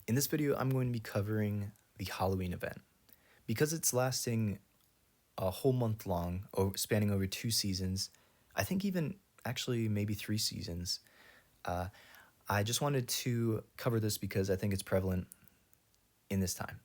In this video, I'm going to be covering the Halloween event. Because it's lasting a whole month long, spanning over 2 seasons, I think even actually maybe 3 seasons, uh, I just wanted to cover this because I think it's prevalent in this time.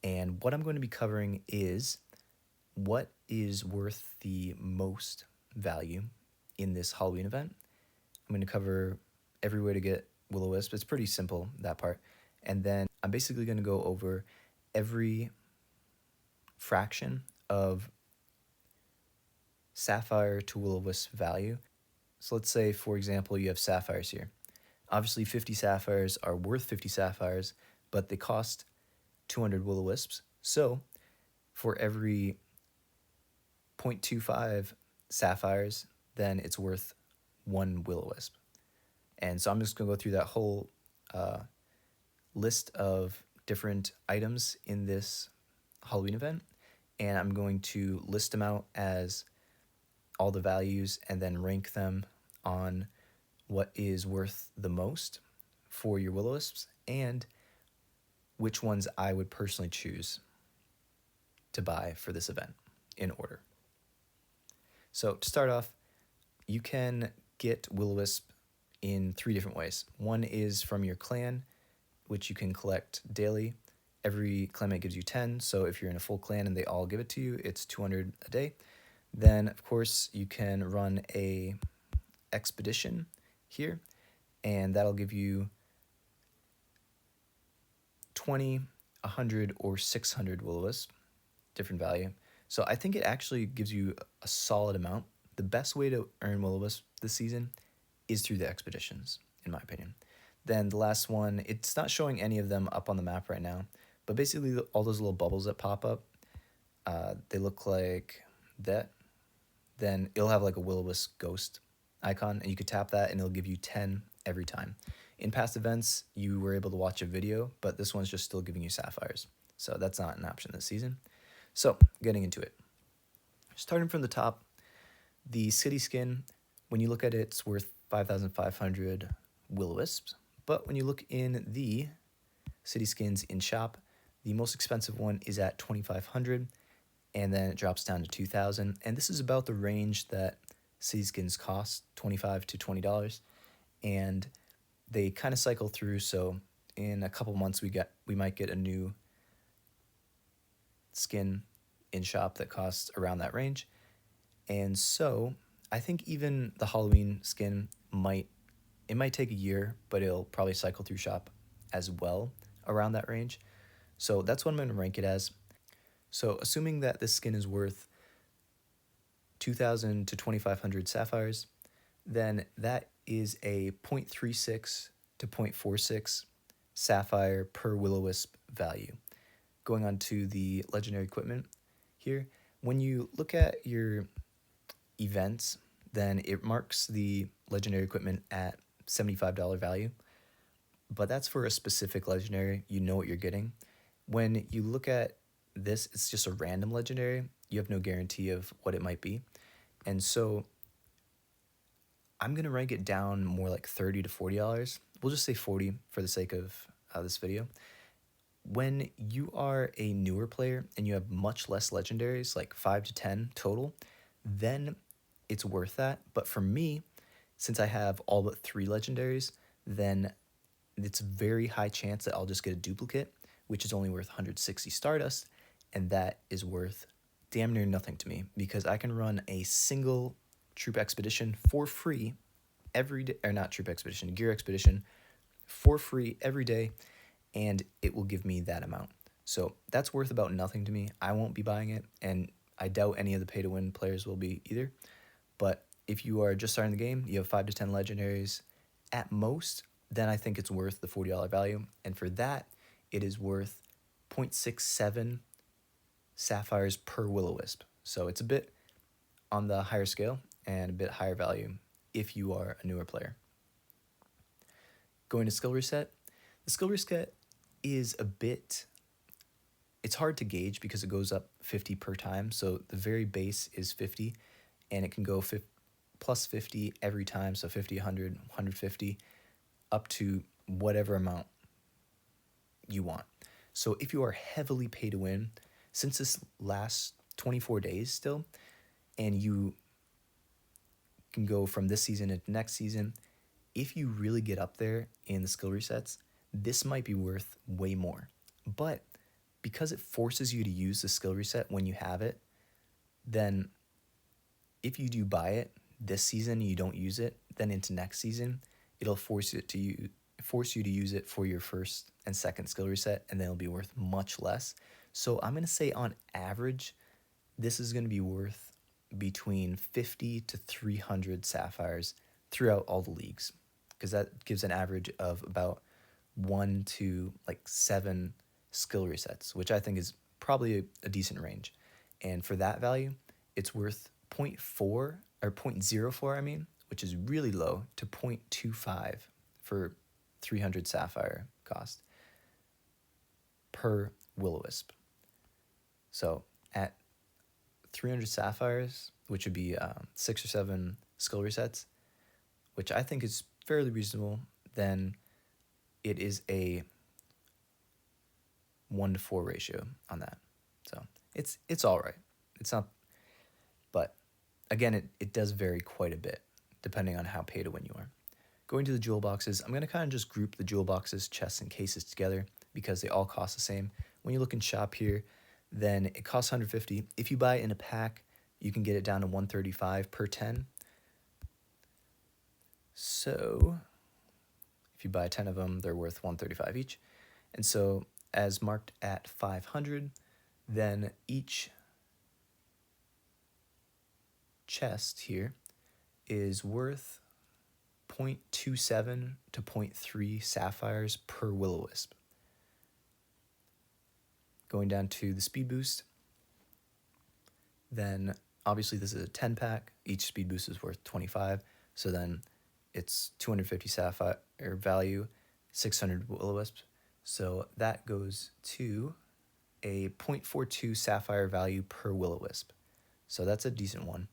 And what I'm going to be covering is what is worth the most value in this Halloween event. I'm going to cover every way to get Will-O-Wisp. It's pretty simple, that part. And then I'm basically going to go over every fraction of Sapphire to Will-O-Wisp value. So let's say, for example, you have Sapphires here. Obviously, 50 Sapphires are worth 50 Sapphires, but they cost 200 Will-O-Wisps. So for every 0.25 Sapphires, then it's worth 1 Will-O-Wisp. And so I'm just going to go through that whole list of different items in this Halloween event, and I'm going to list them out as all the values and then rank them on what is worth the most for your Will-O-Wisps and which ones I would personally choose to buy for this event in order. So to start off, you can get Will-O-Wisp in 3 different ways. One is from your clan, which you can collect daily. Every clanmate gives you 10, so if you're in a full clan and they all give it to you, it's 200 a day. Then, of course, you can run a expedition here, and that'll give you 20, 100, or 600 Will-O-Wisp, different value. So I think it actually gives you a solid amount. The best way to earn Will-O-Wisp this season is through the expeditions, in my opinion. Then the last one, it's not showing any of them up on the map right now, but basically all those little bubbles that pop up, they look like that. Then it'll have like a Will-O-Wisp ghost icon, and you could tap that and it'll give you 10 every time. In past events, you were able to watch a video, but this one's just still giving you Sapphires. So that's not an option this season. So getting into it. Starting from the top, the city skin, when you look at it, it's worth 5,500 Will-O-Wisps. But when you look in the city skins in shop, the most expensive one is at 2,500, and then it drops down to 2,000. And this is about the range that city skins cost, $25 to $20, and they kind of cycle through. So in a couple months, we might get a new skin in shop that costs around that range. And so I think even the Halloween skin might take a year, but it'll probably cycle through shop as well around that range. So that's what I'm going to rank it as. So assuming that this skin is worth 2,000 to 2,500 Sapphires, then that is a 0.36 to 0.46 Sapphire per Will-O-Wisp value. Going on to the legendary equipment here, when you look at your events, then it marks the legendary equipment at $75 value, but that's for a specific legendary. You know what you're getting. When you look at this, it's just a random legendary. You have no guarantee of what it might be. And so I'm going to rank it down more like $30 to $40. We'll just say 40 for the sake of this video. When you are a newer player and you have much less legendaries, like 5 to 10 total, then it's worth that. But for me, since I have all but 3 legendaries, then it's a very high chance that I'll just get a duplicate, which is only worth 160 Stardust, and that is worth damn near nothing to me because I can run a single troop expedition for free every day, or not troop expedition, gear expedition for free every day, and it will give me that amount. So that's worth about nothing to me. I won't be buying it, and I doubt any of the pay-to-win players will be either. But if you are just starting the game, you have 5 to 10 legendaries at most, then I think it's worth the $40 value. And for that, it is worth 0.67 Sapphires per Will-O-Wisp. So it's a bit on the higher scale and a bit higher value if you are a newer player. Going to skill reset. The skill reset is a bit, it's hard to gauge because it goes up 50 per time. So the very base is 50, and it can go plus 50 every time. So 50, 100, 150, up to whatever amount you want. So if you are heavily pay to win, since this lasts 24 days still, and you can go from this season into next season, if you really get up there in the skill resets, this might be worth way more. But because it forces you to use the skill reset when you have it, then if you do buy it this season and you don't use it, then into next season, it'll force you to use it for your first and second skill reset, and then it'll be worth much less. So I'm going to say on average, this is going to be worth between 50 to 300 sapphires throughout all the leagues, because that gives an average of about 1 to like 7 skill resets, which I think is probably a decent range. And for that value, it's worth 0.04, which is really low, to 0.25 for 300 sapphire cost per Will-O-Wisp. So at 300 sapphires, which would be 6 or 7 skill resets, which I think is fairly reasonable, then it is a 1-to-4 ratio on that. So it's all right. It's not, but again, it does vary quite a bit depending on how pay to win you are. Going to the jewel boxes, I'm going to kind of just group the jewel boxes, chests, and cases together because they all cost the same. When you look in shop here, then it costs 150. If you buy it in a pack, you can get it down to 135 per 10. So if you buy 10 of them, they're worth 135 each. And so as marked at 500, then each chest here is worth 0.27 to 0.3 sapphires per Will-O-Wisp. Going down to the speed boost, then obviously this is a 10 pack. Each speed boost is worth 25. So then it's 250 sapphire value, 600 Will-O-Wisps. So that goes to a 0.42 sapphire value per Will-O-Wisp. So that's a decent one.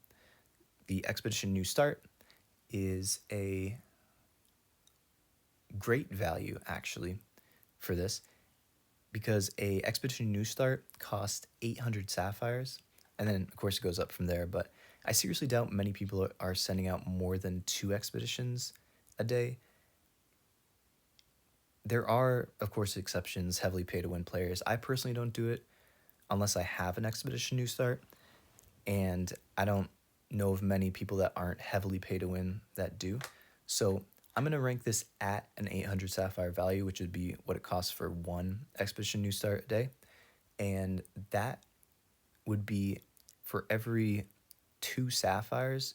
The Expedition New Start is a great value actually for this, because a Expedition New Start costs 800 sapphires, and then of course it goes up from there, but I seriously doubt many people are sending out more than 2 expeditions a day. There are, of course, exceptions, heavily pay-to-win players. I personally don't do it unless I have an Expedition New Start, and I don't know of many people that aren't heavily pay-to-win that do. So I'm going to rank this at an 800 sapphire value, which would be what it costs for 1 Expedition New Start a day. And that would be for every 2 sapphires,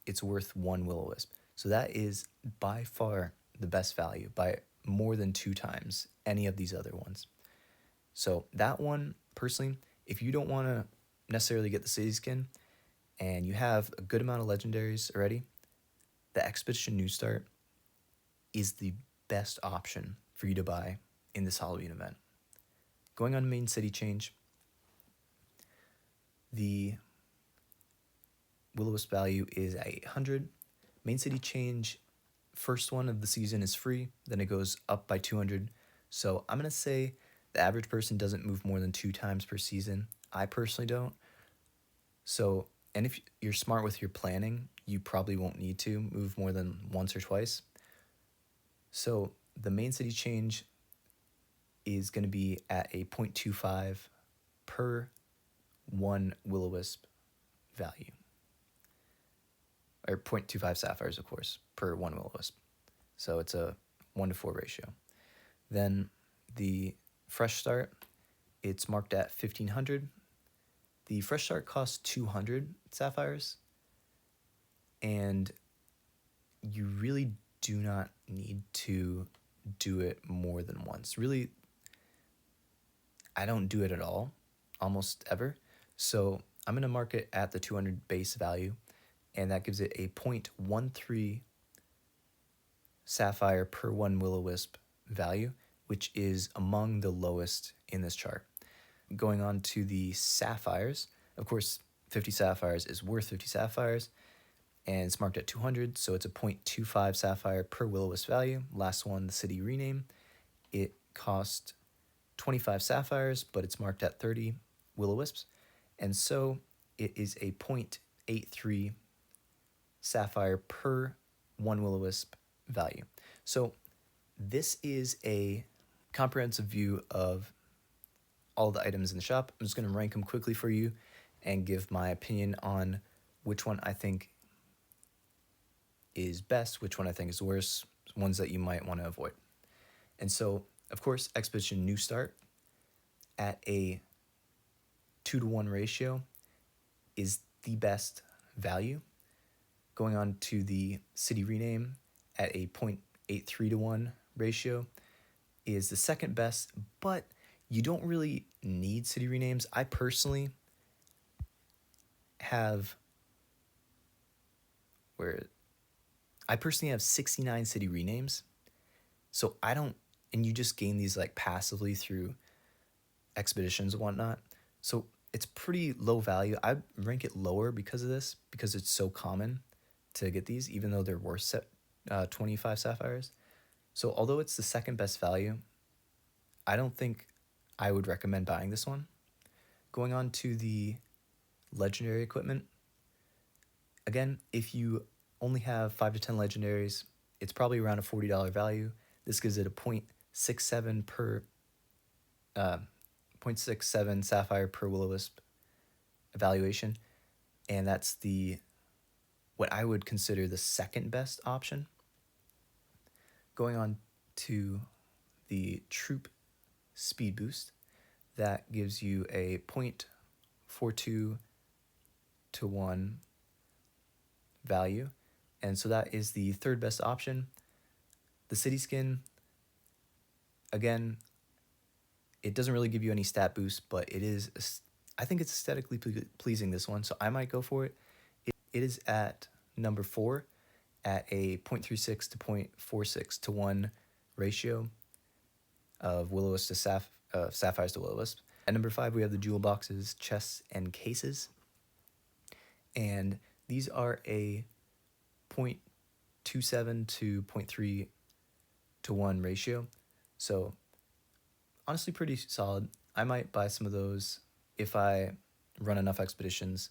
it's worth 1 Will-O-Wisp. So that is by far the best value, by more than 2 times any of these other ones. So that one, personally, if you don't want to necessarily get the city skin and you have a good amount of legendaries already, the Expedition New Start is the best option for you to buy in this Halloween event. Going on main city change, the Will-O-Wisp value is at 800. Main city change, first one of the season is free, then it goes up by 200. So I'm going to say the average person doesn't move more than 2 times per season. I personally don't. So, and if you're smart with your planning, you probably won't need to move more than once or twice. So the main city change is going to be at a 0.25 per 1 Will-O-Wisp value. Or 0.25 sapphires, of course, per 1 Will-O-Wisp. So it's a 1-to-4 ratio. Then the Fresh Start, it's marked at 1,500. The Fresh Start costs 200 sapphires, and you really do not need to do it more than once. Really, I don't do it at all, almost ever. So I'm going to mark it at the 200 base value, and that gives it a 0.13 sapphire per 1 Will-O-Wisp value, which is among the lowest in this chart. Going on to the sapphires, of course, 50 sapphires is worth 50 sapphires, and it's marked at 200, so it's a 0.25 sapphire per Will-O-Wisp value. Last one, the city rename, it cost 25 sapphires, but it's marked at 30 will-o-wisps, and so it is a 0.83 sapphire per 1 will-o-wisp value. So this is a comprehensive view of all the items in the shop. I'm just going to rank them quickly for you and give my opinion on which one I think is best, which one I think is worse, ones that you might want to avoid. And so, of course, Expedition New Start at a 2-to-1 ratio is the best value. Going on to the City Rename at a 0.83-to-1 ratio is the second best, but you don't really need city renames. I personally have 69 city renames. So I don't, and you just gain these like passively through expeditions and whatnot. So it's pretty low value. I rank it lower because of this, because it's so common to get these, even though they're worth 25 sapphires. So although it's the second best value, I don't think I would recommend buying this one. Going on to the legendary equipment. Again, if you only have 5 to 10 legendaries, it's probably around a $40 value. This gives it a 0.67 per 0.67 sapphire per will-o-wisp evaluation, and that's the what I would consider the second best option. Going on to the troop speed boost, that gives you a 0.42-to-1 value, and so that is the third best option. The city skin, again, it doesn't really give you any stat boost, but it is, I think it's aesthetically pleasing, this one, so I might go for it. It is at number 4 at a 0.36 to 0.46 to 1 ratio of will-o-wisp to sapphires to will-o-wisp. At number 5, we have the jewel boxes, chests, and cases. And these are a 0.27 to 0.3 to 1 ratio. So honestly pretty solid. I might buy some of those if I run enough expeditions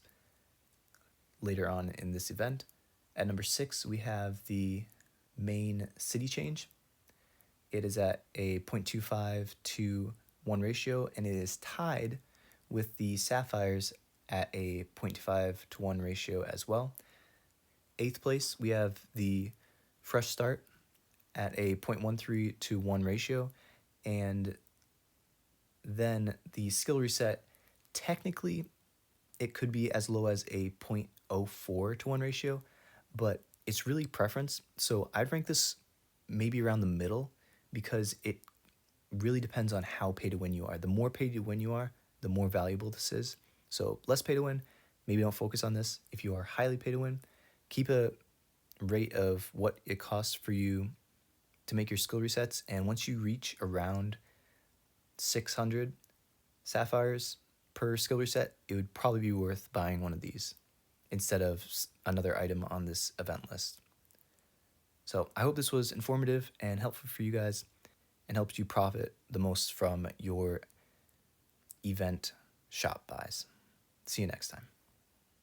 later on in this event. At number 6, we have the main city change. It is at a 0.25 to 1 ratio, and it is tied with the sapphires at a 0.25 to 1 ratio as well. 8th place, we have the fresh start at a 0.13 to 1 ratio, and then the skill reset, technically it could be as low as a 0.04 to 1 ratio, but it's really preference. So I'd rank this maybe around the middle, because it really depends on how pay to win you are. The more pay to win you are, the more valuable this is. So less pay to win, maybe don't focus on this. If you are highly pay to win, keep a rate of what it costs for you to make your skill resets, and once you reach around 600 sapphires per skill reset, it would probably be worth buying one of these instead of another item on this event list. So I hope this was informative and helpful for you guys and helped you profit the most from your event shop buys. See you next time.